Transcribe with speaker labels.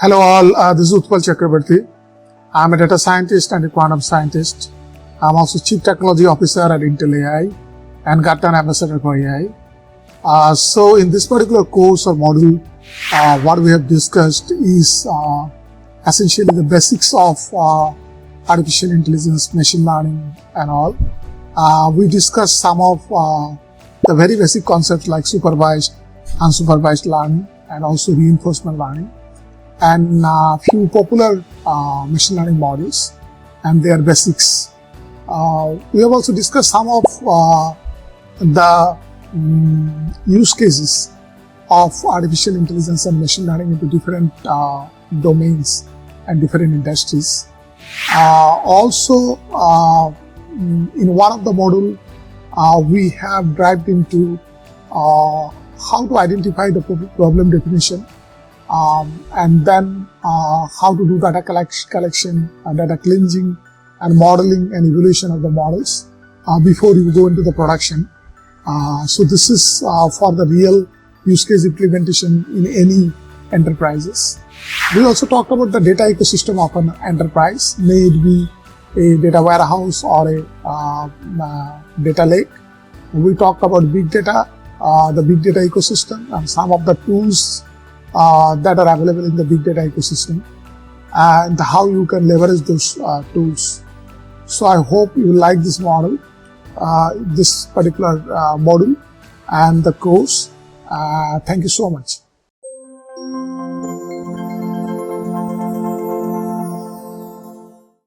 Speaker 1: Hello all, this is Utpal Chakrabarti. I'm a data scientist and a quantum scientist. I'm also Chief Technology Officer at Intel AI and Gartner Ambassador for AI. So in this particular course or module, what we have discussed is essentially the basics of artificial intelligence, machine learning and all. We discussed some of the very basic concepts like supervised, unsupervised learning and also reinforcement learning, and few popular machine learning models and their basics. We have also discussed some of the use cases of artificial intelligence and machine learning into different domains and different industries. Also, in one of the module, we have dived into how to identify the problem definition, and then how to do data collection, data cleansing, and modeling and evaluation of the models before you go into the production. So this is for the real use case implementation in any enterprises. We also talked about the data ecosystem of an enterprise, may it be a data warehouse or a data lake. We talked about big data, the big data ecosystem, and some of the tools that are available in the big data ecosystem and how you can leverage those tools. So I hope you like this model, this particular module and the course. Thank you so much.